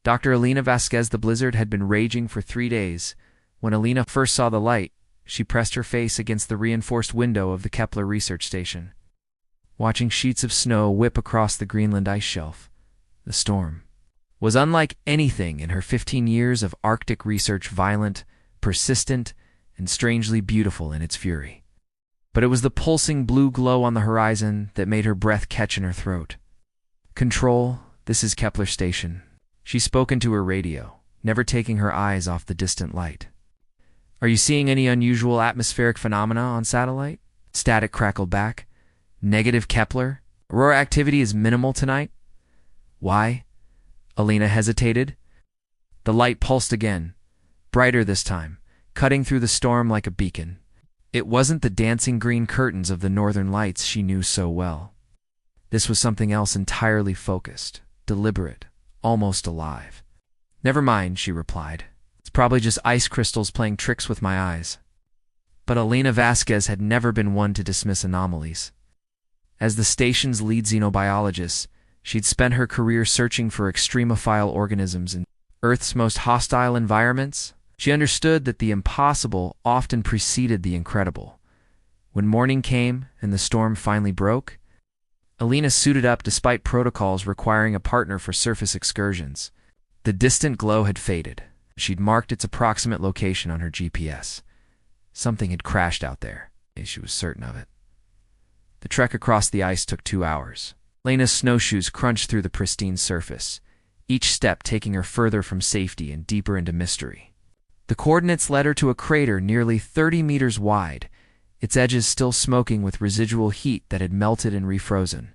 Dr. Alina Vasquez. The blizzard had been raging for 3 days. When Alina first saw the light, she pressed her face against the reinforced window of the Kepler research station, watching sheets of snow whip across the Greenland ice shelf. The storm was unlike anything in her 15 years of Arctic research, violent, persistent, and strangely beautiful in its fury. But it was the pulsing blue glow on the horizon that made her breath catch in her throat. "Control, this is Kepler Station." She spoke into her radio, never taking her eyes off the distant light. "Are you seeing any unusual atmospheric phenomena on satellite?" Static crackled back. "Negative, Kepler. Aurora activity is minimal tonight." "Why?" Alina hesitated. The light pulsed again, brighter this time, cutting through the storm like a beacon. It wasn't the dancing green curtains of the northern lights she knew so well. This was something else, entirely focused, deliberate, almost alive. "Never mind," she replied. "It's probably just ice crystals playing tricks with my eyes." But Alina Vasquez had never been one to dismiss anomalies. As the station's lead xenobiologist, she'd spent her career searching for extremophile organisms in Earth's most hostile environments. She understood that the impossible often preceded the incredible. When morning came and the storm finally broke, Alina suited up despite protocols requiring a partner for surface excursions. The distant glow had faded. She'd marked its approximate location on her GPS. Something had crashed out there. She was certain of it. The trek across the ice took 2 hours. Alina's snowshoes crunched through the pristine surface, each step taking her further from safety and deeper into mystery. The coordinates led her to a crater nearly 30 meters wide, its edges still smoking with residual heat that had melted and refrozen.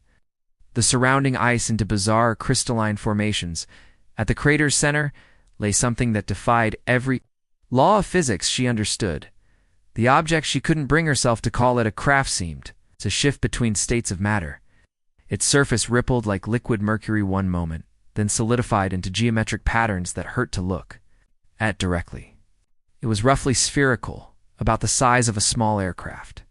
The surrounding ice into bizarre crystalline formations. At the crater's center lay something that defied every law of physics she understood. The object she couldn't bring herself to call it a craft seemed to shift between states of matter. Its surface rippled like liquid mercury one moment, then solidified into geometric patterns that hurt to look at directly. It was roughly spherical, about the size of a small aircraft.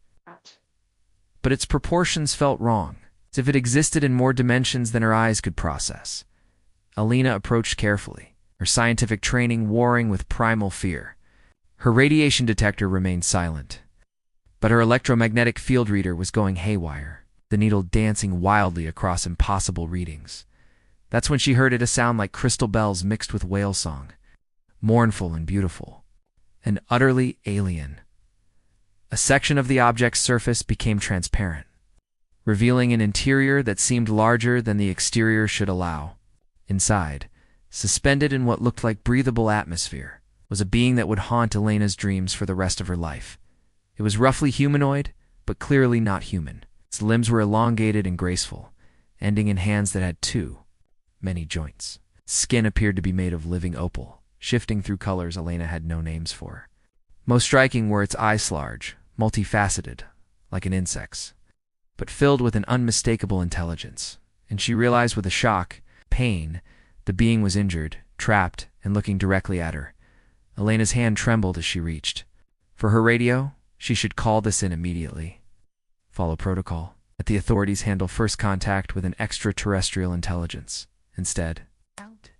But its proportions felt wrong, as if it existed in more dimensions than her eyes could process. Alina approached carefully, her scientific training warring with primal fear. Her radiation detector remained silent, but her electromagnetic field reader was going haywire, the needle dancing wildly across impossible readings. That's when she heard it, a sound like crystal bells mixed with whale song, mournful and beautiful, and utterly alien. A section of the object's surface became transparent, revealing an interior that seemed larger than the exterior should allow. Inside, suspended in what looked like breathable atmosphere, was a being that would haunt Alina's dreams for the rest of her life. It was roughly humanoid, but clearly not human. Its limbs were elongated and graceful, ending in hands that had too many joints. Skin appeared to be made of living opal, shifting through colors Alina had no names for. Most striking were its eyes, large, multifaceted, like an insect's, but filled with an unmistakable intelligence. And she realized with a shock, pain, the being was injured, trapped, and looking directly at her. Alina's hand trembled as she reached. For her radio, she should call this in immediately. Follow protocol. Let the authorities handle first contact with an extraterrestrial intelligence. Instead,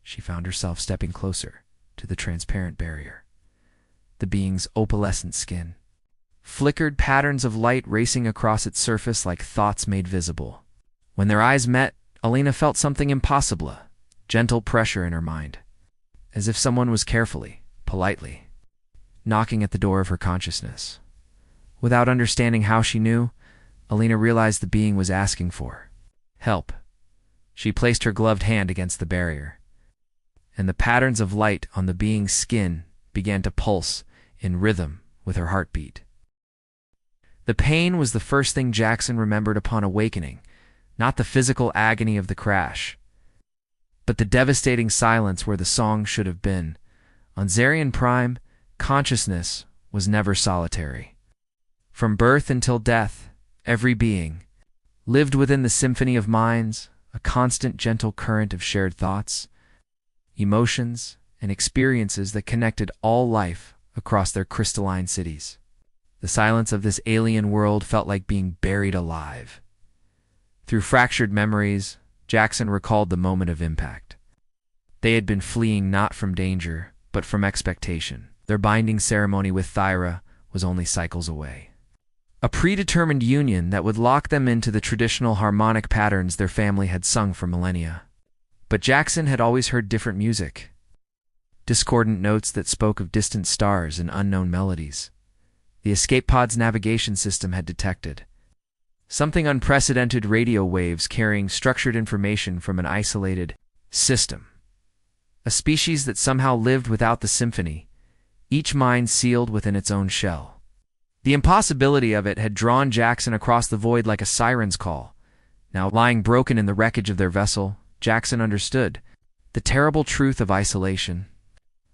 she found herself stepping closer to the transparent barrier. The being's opalescent skin. Flickered patterns of light racing across its surface like thoughts made visible. When their eyes met, Alina felt something impossible, gentle pressure in her mind, as if someone was carefully, politely, knocking at the door of her consciousness. Without understanding how she knew, Alina realized the being was asking for help. She placed her gloved hand against the barrier, and the patterns of light on the being's skin began to pulse in rhythm with her heartbeat. The pain was the first thing Jackson remembered upon awakening, not the physical agony of the crash, but the devastating silence where the song should have been. On Zarian Prime, consciousness was never solitary. From birth until death, every being lived within the symphony of minds, a constant gentle current of shared thoughts, emotions, and experiences that connected all life across their crystalline cities. The silence of this alien world felt like being buried alive. Through fractured memories, Jackson recalled the moment of impact. They had been fleeing not from danger, but from expectation. Their binding ceremony with Thyra was only cycles away. A predetermined union that would lock them into the traditional harmonic patterns their family had sung for millennia. But Jackson had always heard different music. Discordant notes that spoke of distant stars and unknown melodies. The escape pod's navigation system had detected something unprecedented: radio waves carrying structured information from an isolated system. A species that somehow lived without the symphony, each mind sealed within its own shell. The impossibility of it had drawn Jackson across the void like a siren's call. Now, lying broken in the wreckage of their vessel, Jackson understood the terrible truth of isolation.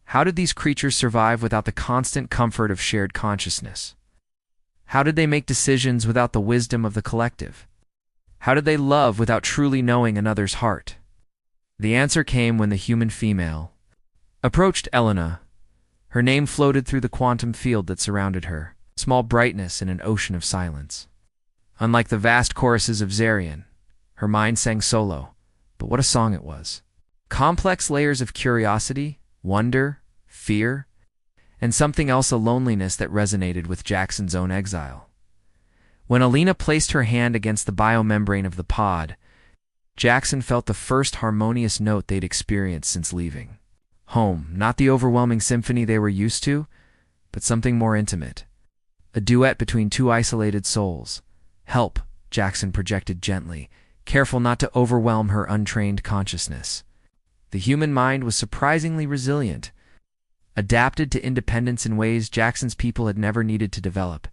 How did these creatures survive without the constant comfort of shared consciousness? How did they make decisions without the wisdom of the collective? How did they love without truly knowing another's heart? The answer came when the human female approached Elena. Her name floated through the quantum field that surrounded her, small brightness in an ocean of silence. Unlike the vast choruses of Zarian, her mind sang solo, but what a song it was. Complex layers of curiosity, wonder, fear, and something else, a loneliness that resonated with Jackson's own exile. When Alina placed her hand against the biomembrane of the pod, Jackson felt the first harmonious note they'd experienced since leaving home. Not the overwhelming symphony they were used to, but something more intimate. A duet between two isolated souls. "Help," Jackson projected gently, careful not to overwhelm her untrained consciousness. The human mind was surprisingly resilient, adapted to independence in ways Jackson's people had never needed to develop.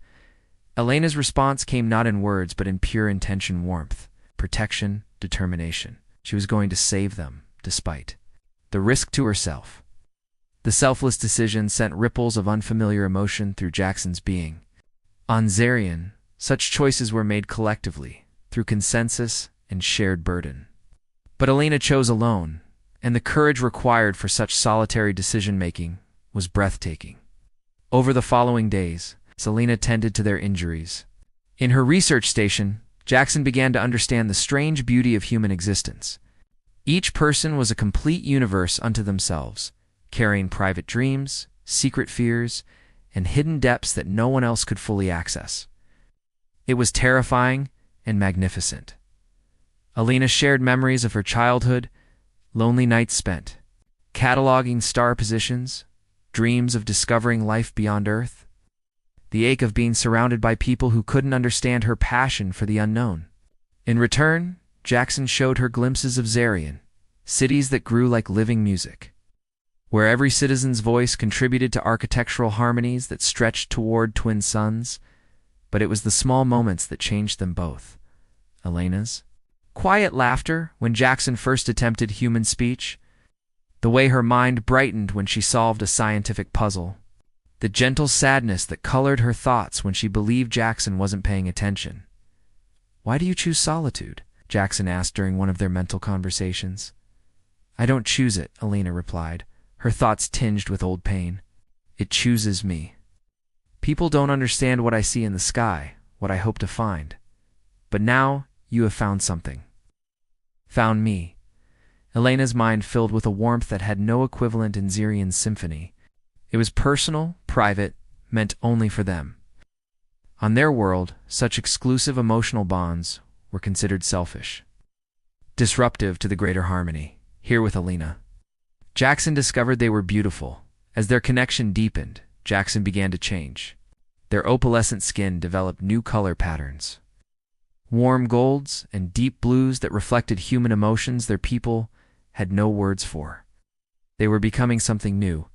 Elena's response came not in words, but in pure intention, warmth, protection, determination. She was going to save them, despite the risk to herself. The selfless decision sent ripples of unfamiliar emotion through Jackson's being. On Zarian, such choices were made collectively, through consensus and shared burden. But Elena chose alone, and the courage required for such solitary decision-making was breathtaking. Over the following days, Selena tended to their injuries. In her research station, Jackson began to understand the strange beauty of human existence. Each person was a complete universe unto themselves, carrying private dreams, secret fears, and hidden depths that no one else could fully access. It was terrifying and magnificent. Alina shared memories of her childhood, lonely nights spent cataloging star positions, dreams of discovering life beyond Earth, the ache of being surrounded by people who couldn't understand her passion for the unknown. In return, Jackson showed her glimpses of Zarian, cities that grew like living music, where every citizen's voice contributed to architectural harmonies that stretched toward twin suns. But it was the small moments that changed them both. Elena's quiet laughter when Jackson first attempted human speech, the way her mind brightened when she solved a scientific puzzle, the gentle sadness that colored her thoughts when she believed Jackson wasn't paying attention. "Why do you choose solitude?" Jackson asked during one of their mental conversations. "I don't choose it," Elena replied, her thoughts tinged with old pain. "It chooses me. People don't understand what I see in the sky, what I hope to find. But now you have found something. Found me." Elena's mind filled with a warmth that had no equivalent in Zarian's symphony. It was personal, private, meant only for them. On their world, such exclusive emotional bonds were considered selfish, disruptive to the greater harmony. Here with Elena, Jackson discovered they were beautiful. As their connection deepened, Jackson began to change. Their opalescent skin developed new color patterns, warm golds and deep blues that reflected human emotions their people had no words for. They were becoming something new,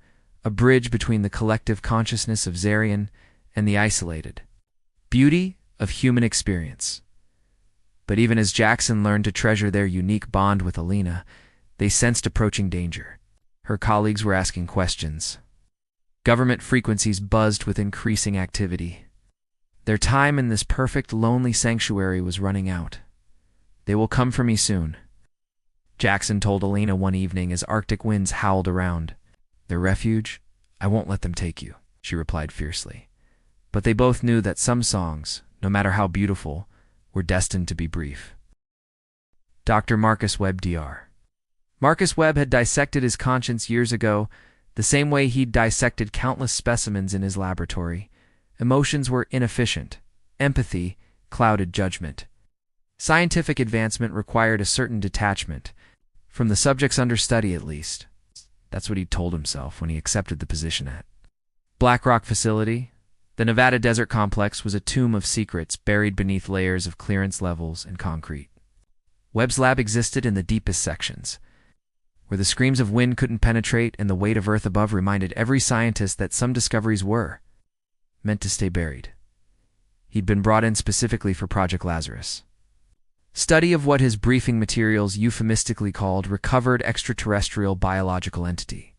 a bridge between the collective consciousness of Zarian and the isolated beauty of human experience. But even as Jackson learned to treasure their unique bond with Elena, they sensed approaching danger. Her colleagues were asking questions. Government frequencies buzzed with increasing activity. Their time in this perfect, lonely sanctuary was running out. "They will come for me soon," Jackson told Elena one evening as Arctic winds howled around. "Their refuge? I won't let them take you," she replied fiercely. But they both knew that some songs, no matter how beautiful, were destined to be brief. Dr. Marcus Webb, Dr. Marcus Webb had dissected his conscience years ago, the same way he'd dissected countless specimens in his laboratory. Emotions were inefficient. Empathy clouded judgment. Scientific advancement required a certain detachment, from the subject's understudy at least. That's what he'd told himself when he accepted the position at Black Rock Facility. The Nevada Desert Complex was a tomb of secrets buried beneath layers of clearance levels and concrete. Webb's lab existed in the deepest sections, where the screams of wind couldn't penetrate and the weight of Earth above reminded every scientist that some discoveries were meant to stay buried. He'd been brought in specifically for Project Lazarus. Study of what his briefing materials euphemistically called recovered extraterrestrial biological entity.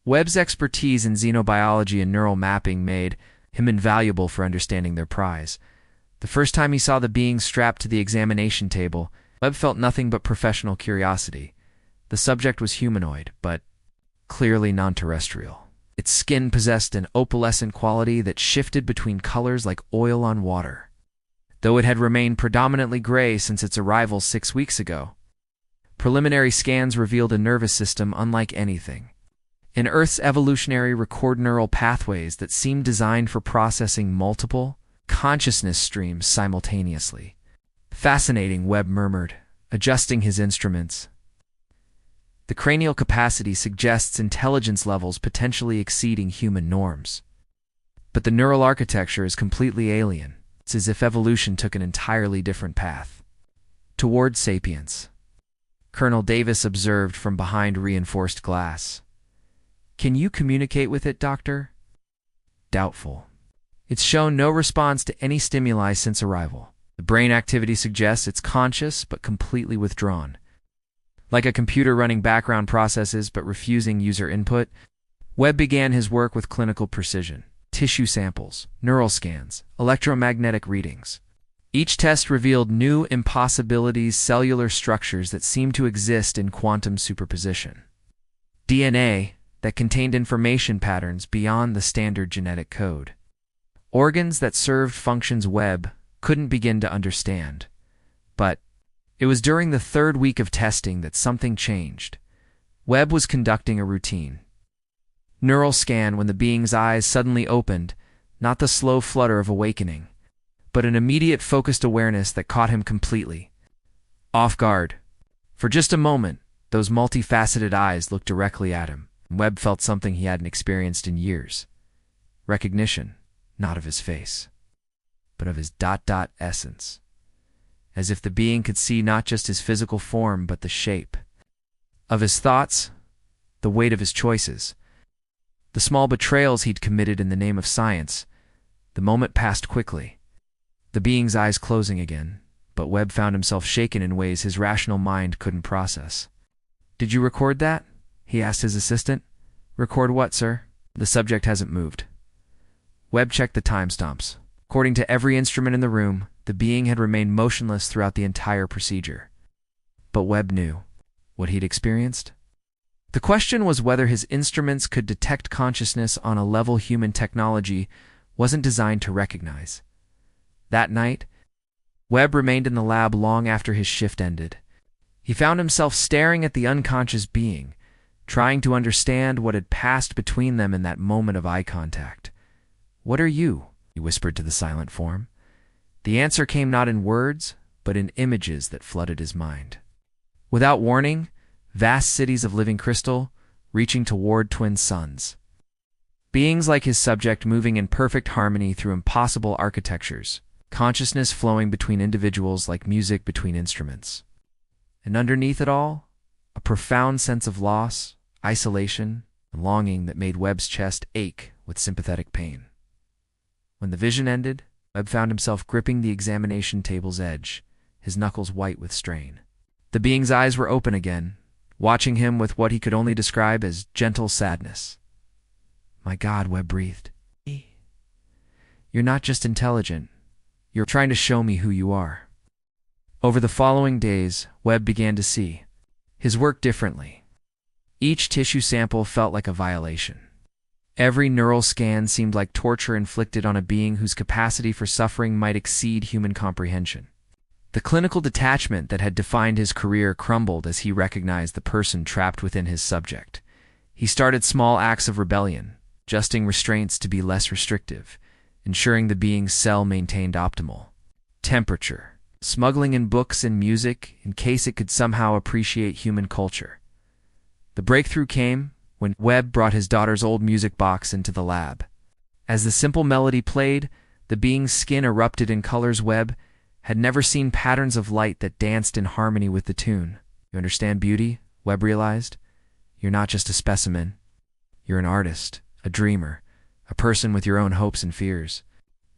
Webb's expertise in xenobiology and neural mapping made him invaluable for understanding their prize. The first time he saw the being strapped to the examination table, Webb felt nothing but professional curiosity. The subject was humanoid, but clearly non-terrestrial. Its skin possessed an opalescent quality that shifted between colors like oil on water, though it had remained predominantly gray since its arrival 6 weeks ago. Preliminary scans revealed a nervous system unlike anything. In Earth's evolutionary record neural pathways that seemed designed for processing multiple consciousness streams simultaneously. Fascinating, Webb murmured, adjusting his instruments. The cranial capacity suggests intelligence levels potentially exceeding human norms. But the neural architecture is completely alien. It's as if evolution took an entirely different path toward sapience. Colonel Davis observed from behind reinforced glass. Can you communicate with it, Doctor? Doubtful. It's shown no response to any stimuli since arrival. The brain activity suggests it's conscious but completely withdrawn. Like a computer running background processes but refusing user input, Webb began his work with clinical precision. Tissue samples, neural scans, electromagnetic readings. Each test revealed new impossibilities, cellular structures that seemed to exist in quantum superposition. DNA that contained information patterns beyond the standard genetic code. Organs that served functions Webb couldn't begin to understand. But it was during the third week of testing that something changed. Webb was conducting a routine neural scan when the being's eyes suddenly opened, not the slow flutter of awakening, but an immediate focused awareness that caught him completely off guard. For just a moment, those multifaceted eyes looked directly at him. Webb felt something he hadn't experienced in years. Recognition, not of his face, but of his essence. As if the being could see not just his physical form, but the shape of his thoughts, the weight of his choices, the small betrayals he'd committed in the name of science. The moment passed quickly, the being's eyes closing again, but Webb found himself shaken in ways his rational mind couldn't process. Did you record that? He asked his assistant. Record what, sir? The subject hasn't moved. Webb checked the timestamps. According to every instrument in the room, the being had remained motionless throughout the entire procedure. But Webb knew what he'd experienced. The question was whether his instruments could detect consciousness on a level human technology wasn't designed to recognize. That night, Webb remained in the lab long after his shift ended. He found himself staring at the unconscious being, trying to understand what had passed between them in that moment of eye contact. "What are you?" he whispered to the silent form. The answer came not in words, but in images that flooded his mind. Without warning, vast cities of living crystal, reaching toward twin suns. Beings like his subject moving in perfect harmony through impossible architectures, consciousness flowing between individuals like music between instruments. And underneath it all, a profound sense of loss, isolation, and longing that made Webb's chest ache with sympathetic pain. When the vision ended, Webb found himself gripping the examination table's edge, his knuckles white with strain. The being's eyes were open again, watching him with what he could only describe as gentle sadness. "My God," Webb breathed. "You're not just intelligent. You're trying to show me who you are." Over the following days, Webb began to see his work differently. Each tissue sample felt like a violation. Every neural scan seemed like torture inflicted on a being whose capacity for suffering might exceed human comprehension. The clinical detachment that had defined his career crumbled as he recognized the person trapped within his subject. He started small acts of rebellion, adjusting restraints to be less restrictive, ensuring the being's cell maintained optimal temperature, smuggling in books and music in case it could somehow appreciate human culture. The breakthrough came when Webb brought his daughter's old music box into the lab. As the simple melody played, the being's skin erupted in colors Webb had never seen, patterns of light that danced in harmony with the tune. You understand beauty? Webb realized. You're not just a specimen. You're an artist, a dreamer, a person with your own hopes and fears.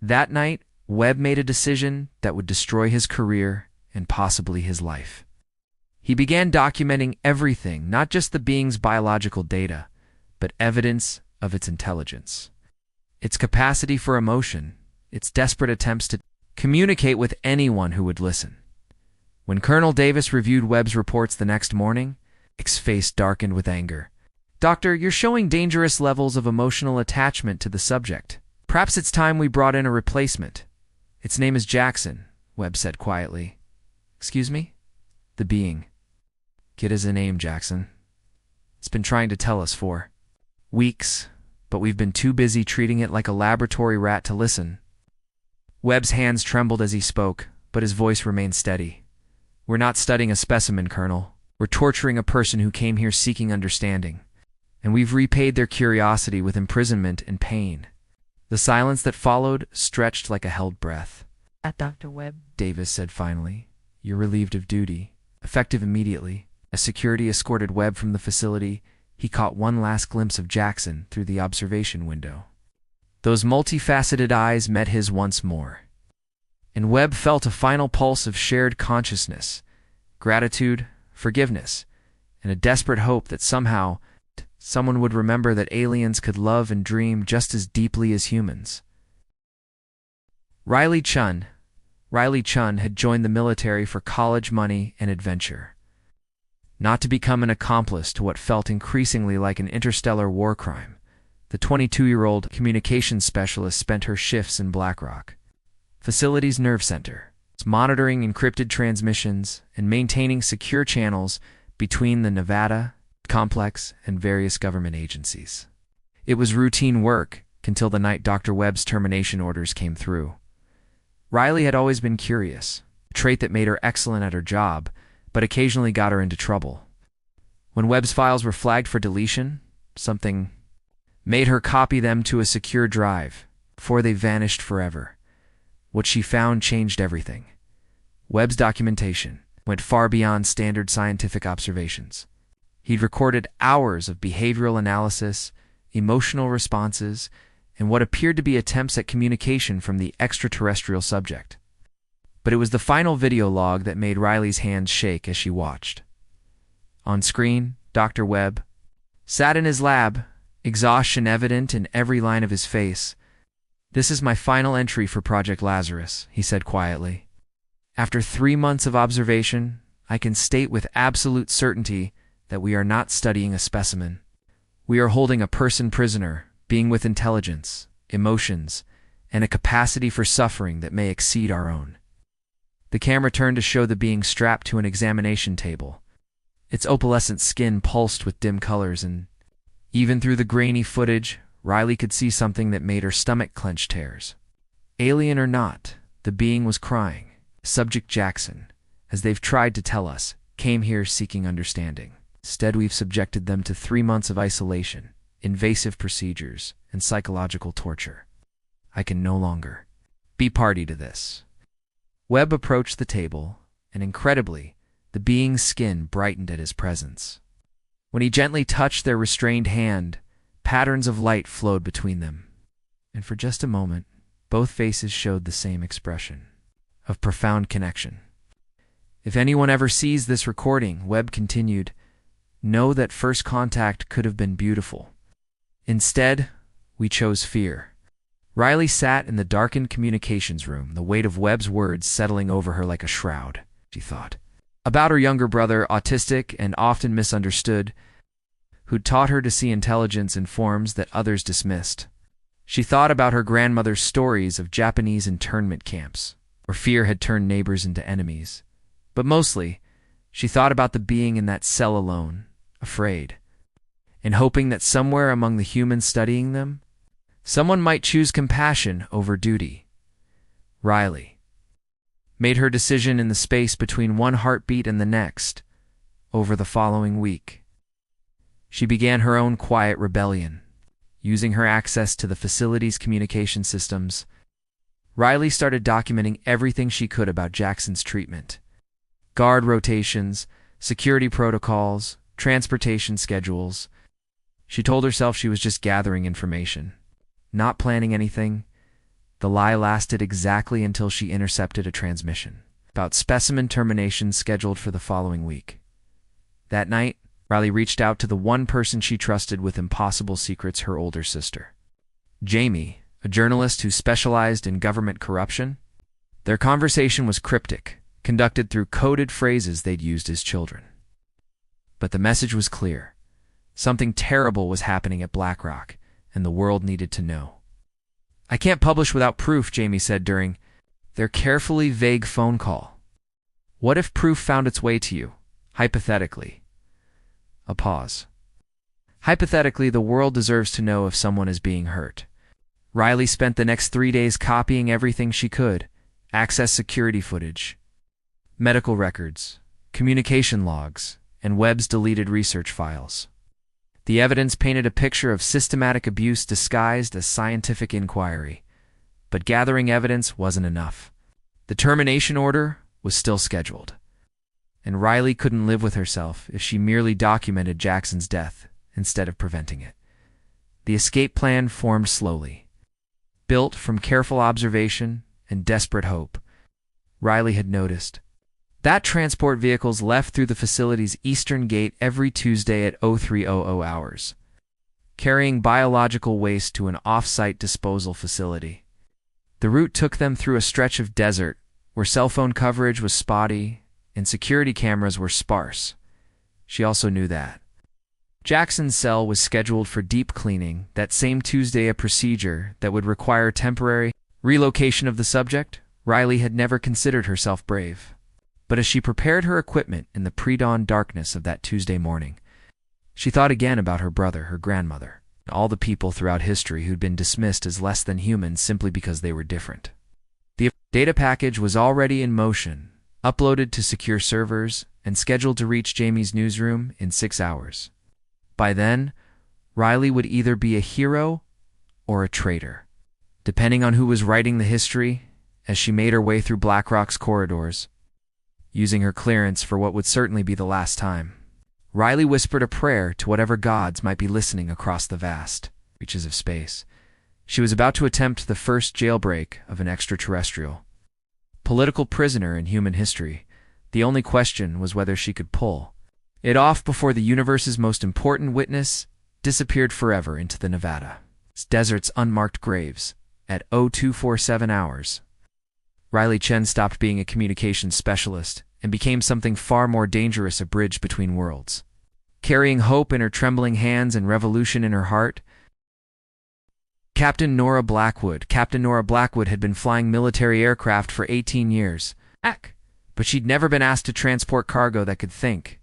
That night, Webb made a decision that would destroy his career and possibly his life. He began documenting everything, not just the being's biological data, but evidence of its intelligence, its capacity for emotion, its desperate attempts to communicate with anyone who would listen. When Colonel Davis reviewed Webb's reports the next morning, his face darkened with anger. "Doctor, you're showing dangerous levels of emotional attachment to the subject. Perhaps it's time we brought in a replacement. Its name is Jackson," Webb said quietly. "Excuse me?" The being. "Kid is a name, Jackson. It's been trying to tell us for weeks, but we've been too busy treating it like a laboratory rat to listen." Webb's hands trembled as he spoke, but his voice remained steady. "We're not studying a specimen, Colonel. We're torturing a person who came here seeking understanding, and we've repaid their curiosity with imprisonment and pain." The silence that followed stretched like a held breath. Dr. Webb, Davis said finally, "You're relieved of duty." Effective immediately, as security escorted Webb from the facility, he caught one last glimpse of Jackson through the observation window. Those multifaceted eyes met his once more, and Webb felt a final pulse of shared consciousness, gratitude, forgiveness, and a desperate hope that somehow someone would remember that aliens could love and dream just as deeply as humans. Riley Chun had joined the military for college money and adventure, not to become an accomplice to what felt increasingly like an interstellar war crime. The 22-year-old communications specialist spent her shifts in Blackrock Facility's nerve center, monitoring encrypted transmissions and maintaining secure channels between the Nevada complex and various government agencies. It was routine work until the night Dr. Webb's termination orders came through. Riley had always been curious, a trait that made her excellent at her job, but occasionally got her into trouble. When Webb's files were flagged for deletion, something made her copy them to a secure drive before they vanished forever. What she found changed everything. Webb's documentation went far beyond standard scientific observations. He'd recorded hours of behavioral analysis, emotional responses, and what appeared to be attempts at communication from the extraterrestrial subject. But it was the final video log that made Riley's hands shake as she watched. On screen, Dr. Webb sat in his lab, exhaustion evident in every line of his face. "This is my final entry for Project Lazarus," he said quietly. "After 3 months of observation, I can state with absolute certainty that we are not studying a specimen. We are holding a person prisoner, being with intelligence, emotions, and a capacity for suffering that may exceed our own." The camera turned to show the being strapped to an examination table. Its opalescent skin pulsed with dim colors, and even through the grainy footage, Riley could see something that made her stomach clench tears. Alien or not, the being was crying. Subject Jackson, as they've tried to tell us, came here seeking understanding. Instead, we've subjected them to 3 months of isolation, invasive procedures, and psychological torture. I can no longer be party to this. Webb approached the table, and incredibly, the being's skin brightened at his presence. When he gently touched their restrained hand, patterns of light flowed between them. And for just a moment, both faces showed the same expression of profound connection. "If anyone ever sees this recording," Webb continued, "know that first contact could have been beautiful. Instead, we chose fear." Riley sat in the darkened communications room, the weight of Webb's words settling over her like a shroud. She thought about her younger brother, autistic and often misunderstood, who'd taught her to see intelligence in forms that others dismissed. She thought about her grandmother's stories of Japanese internment camps, or fear had turned neighbors into enemies. But mostly, she thought about the being in that cell alone, afraid, and hoping that somewhere among the humans studying them, someone might choose compassion over duty. Riley made her decision in the space between one heartbeat and the next. Over the following week, she began her own quiet rebellion. Using her access to the facility's communication systems, Riley started documenting everything she could about Jackson's treatment. Guard rotations, security protocols, transportation schedules. She told herself she was just gathering information, not planning anything. The lie lasted exactly until she intercepted a transmission about specimen terminations scheduled for the following week. That night, Riley reached out to the one person she trusted with impossible secrets, her older sister, Jamie, a journalist who specialized in government corruption. Their conversation was cryptic, conducted through coded phrases they'd used as children. But the message was clear. Something terrible was happening at BlackRock, and the world needed to know. "I can't publish without proof," Jamie said during their carefully vague phone call. "What if proof found its way to you? Hypothetically." A pause. "Hypothetically, the world deserves to know if someone is being hurt." Riley spent the next 3 days copying everything she could: access security footage, medical records, communication logs, and Webb's deleted research files. The evidence painted a picture of systematic abuse disguised as scientific inquiry. But gathering evidence wasn't enough. The termination order was still scheduled, and Riley couldn't live with herself if she merely documented Jackson's death instead of preventing it. The escape plan formed slowly. Built from careful observation and desperate hope, Riley had noticed that transport vehicles left through the facility's eastern gate every Tuesday at 0300 hours, carrying biological waste to an off-site disposal facility. The route took them through a stretch of desert where cell phone coverage was spotty and security cameras were sparse. She also knew that Jackson's cell was scheduled for deep cleaning that same Tuesday, a procedure that would require temporary relocation of the subject. Riley had never considered herself brave. But as she prepared her equipment in the pre-dawn darkness of that Tuesday morning, she thought again about her brother, her grandmother, and all the people throughout history who'd been dismissed as less than human simply because they were different. The data package was already in motion, uploaded to secure servers, and scheduled to reach Jamie's newsroom in 6 hours. By then, Riley would either be a hero or a traitor, depending on who was writing the history. As she made her way through BlackRock's corridors, using her clearance for what would certainly be the last time, Riley whispered a prayer to whatever gods might be listening across the vast reaches of space. She was about to attempt the first jailbreak of an extraterrestrial political prisoner in human history. The only question was whether she could pull it off before the universe's most important witness disappeared forever into the Nevada's desert's unmarked graves at 0247 hours. Riley Chen stopped being a communications specialist and became something far more dangerous, a bridge between worlds. Carrying hope in her trembling hands and revolution in her heart, Captain Nora Blackwood had been flying military aircraft for 18 years. But she'd never been asked to transport cargo that could think.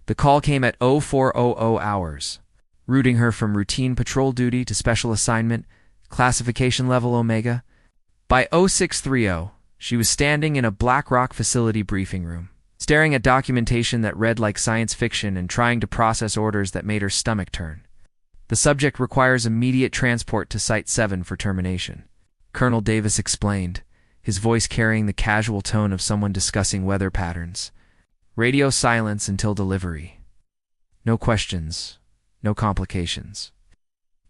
The call came at 0400 hours, routing her from routine patrol duty to special assignment, classification level Omega. By 0630, she was standing in a BlackRock facility briefing room, staring at documentation that read like science fiction and trying to process orders that made her stomach turn. "The subject requires immediate transport to Site 7 for termination," Colonel Davis explained, his voice carrying the casual tone of someone discussing weather patterns. "Radio silence until delivery. No questions, no complications."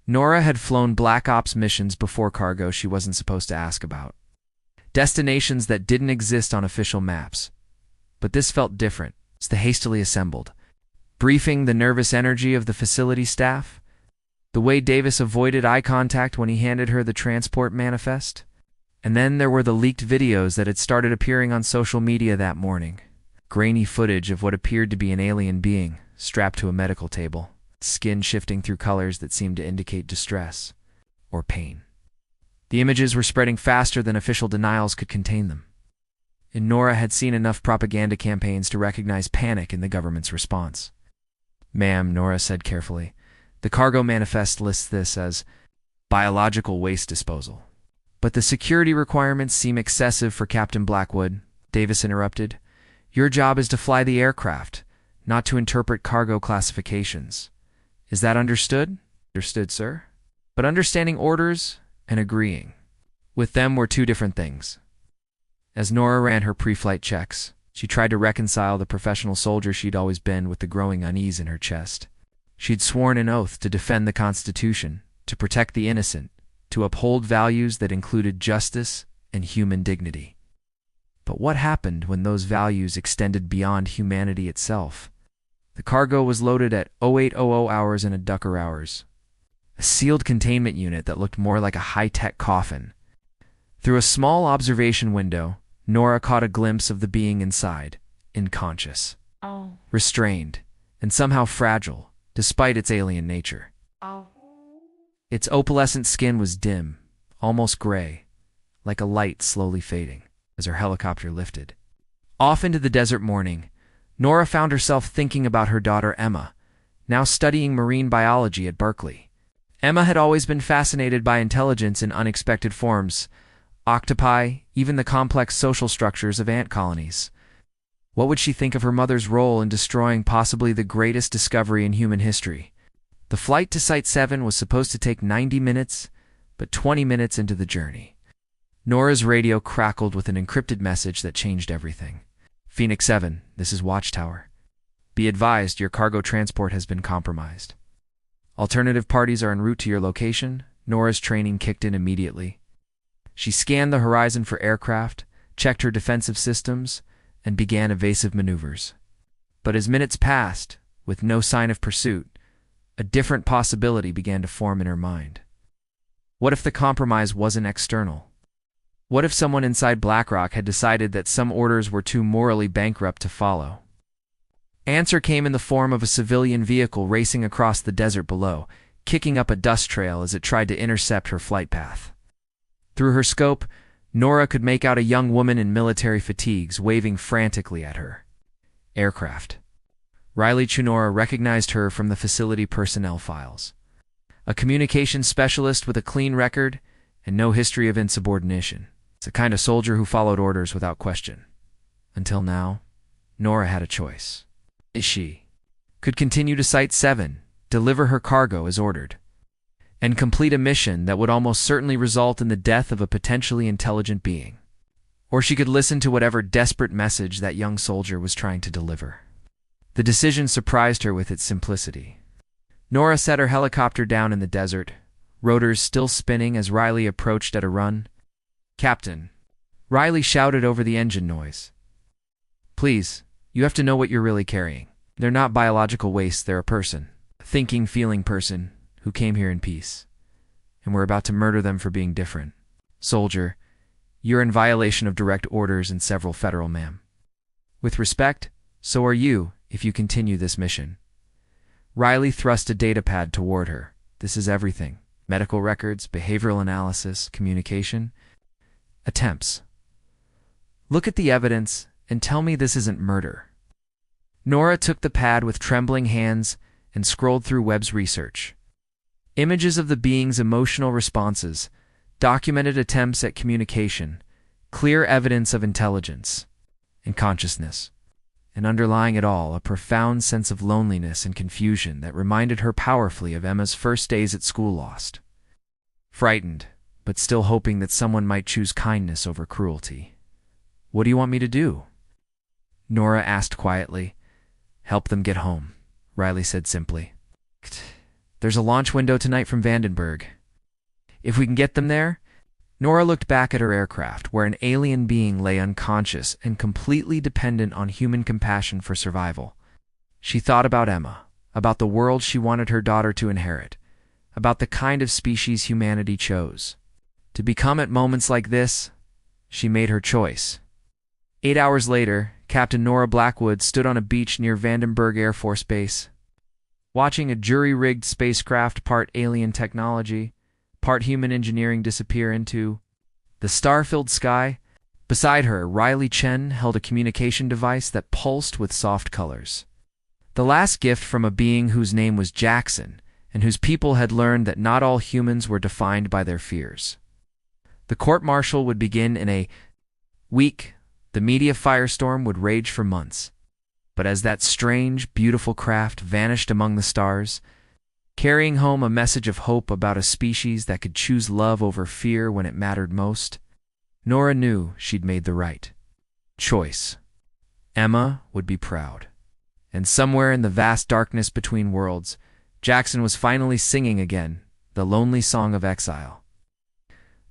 Nora had flown Black Ops missions before, cargo she wasn't supposed to ask about, destinations that didn't exist on official maps. But this felt different. It's the hastily assembled, briefing the nervous energy of the facility staff, the way Davis avoided eye contact when he handed her the transport manifest. And then there were the leaked videos that had started appearing on social media that morning. Grainy footage of what appeared to be an alien being strapped to a medical table, skin shifting through colors that seemed to indicate distress or pain. The images were spreading faster than official denials could contain them. and Nora had seen enough propaganda campaigns to recognize panic in the government's response. "Ma'am," Nora said carefully, "the cargo manifest lists this as biological waste disposal." "But the security requirements seem excessive for Captain Blackwood," Davis interrupted. "Your job is to fly the aircraft, not to interpret cargo classifications. Is that understood?" "Understood, sir." But understanding orders and agreeing with them were two different things. As Nora ran her pre-flight checks, she tried to reconcile the professional soldier she'd always been with the growing unease in her chest. She'd sworn an oath to defend the Constitution, to protect the innocent, to uphold values that included justice and human dignity. But what happened when those values extended beyond humanity itself? The cargo was loaded at 0800 hours in a Ducker hours, a sealed containment unit that looked more like a high-tech coffin. Through a small observation window, Nora caught a glimpse of the being inside, unconscious, restrained, and somehow fragile, despite its alien nature. Its opalescent skin was dim, almost gray, like a light slowly fading, as her helicopter lifted. Off into the desert morning, Nora found herself thinking about her daughter Emma, now studying marine biology at Berkeley. Emma had always been fascinated by intelligence in unexpected forms, octopi, even the complex social structures of ant colonies. What would she think of her mother's role in destroying possibly the greatest discovery in human history? The flight to Site 7 was supposed to take 90 minutes, but 20 minutes into the journey, Nora's radio crackled with an encrypted message that changed everything. "Phoenix 7, this is Watchtower. Be advised, your cargo transport has been compromised. Alternative parties are en route to your location." Nora's training kicked in immediately. She scanned the horizon for aircraft, checked her defensive systems, and began evasive maneuvers. But as minutes passed, with no sign of pursuit, a different possibility began to form in her mind. What if the compromise wasn't external? What if someone inside BlackRock had decided that some orders were too morally bankrupt to follow? Answer came in the form of a civilian vehicle racing across the desert below, kicking up a dust trail as it tried to intercept her flight path. Through her scope, Nora could make out a young woman in military fatigues waving frantically at her. Aircraft. Riley Chunora recognized her from the facility personnel files. A communications specialist with a clean record and no history of insubordination. It's a kind of soldier who followed orders without question. Until now, Nora had a choice. She could continue to Site 7, deliver her cargo as ordered, and complete a mission that would almost certainly result in the death of a potentially intelligent being. Or she could listen to whatever desperate message that young soldier was trying to deliver. The decision surprised her with its simplicity. Nora set her helicopter down in the desert, rotors still spinning as Riley approached at a run. "Captain," Riley shouted over the engine noise. "Please, you have to know what you're really carrying. They're not biological waste, they're a person. A thinking, feeling person who came here in peace. And we're about to murder them for being different. Soldier, you're in violation of direct orders and several federal, ma'am. With respect, so are you if you continue this mission." Riley thrust a datapad toward her. "This is everything. Medical records, behavioral analysis, communication. Attempts. Look at the evidence and tell me this isn't murder." Nora took the pad with trembling hands and scrolled through Webb's research. Images of the being's emotional responses, documented attempts at communication, clear evidence of intelligence and consciousness. And underlying it all, a profound sense of loneliness and confusion that reminded her powerfully of Emma's first days at school lost. Frightened, but still hoping that someone might choose kindness over cruelty. "What do you want me to do?" Nora asked quietly. "Help them get home," Riley said simply. "There's a launch window tonight from Vandenberg. If we can get them there." Nora looked back at her aircraft, where an alien being lay unconscious and completely dependent on human compassion for survival. She thought about Emma, about the world she wanted her daughter to inherit, about the kind of species humanity chose. To become at moments like this, she made her choice. 8 hours later, Captain Nora Blackwood stood on a beach near Vandenberg Air Force Base, watching a jury-rigged spacecraft, part alien technology, part human engineering, disappear into the star-filled sky. Beside her, Riley Chen held a communication device that pulsed with soft colors. The last gift from a being whose name was Jackson, and whose people had learned that not all humans were defined by their fears. The court-martial would begin in a week. The media firestorm would rage for months. But as that strange, beautiful craft vanished among the stars, carrying home a message of hope about a species that could choose love over fear when it mattered most, Nora knew she'd made the right choice. Emma would be proud. And somewhere in the vast darkness between worlds, Jackson was finally singing again, the lonely song of exile.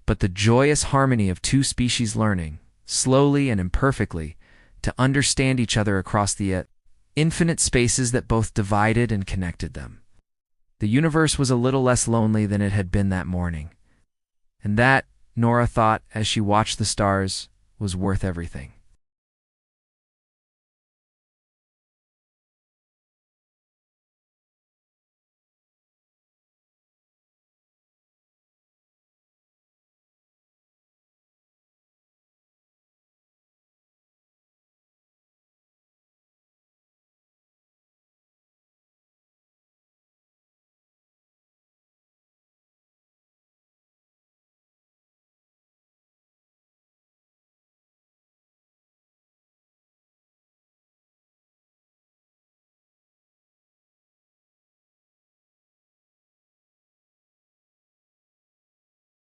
But the joyous harmony of two species learning, slowly and imperfectly, to understand each other across the infinite spaces that both divided and connected them. The universe was a little less lonely than it had been that morning. And that, Nora thought as she watched the stars, was worth everything.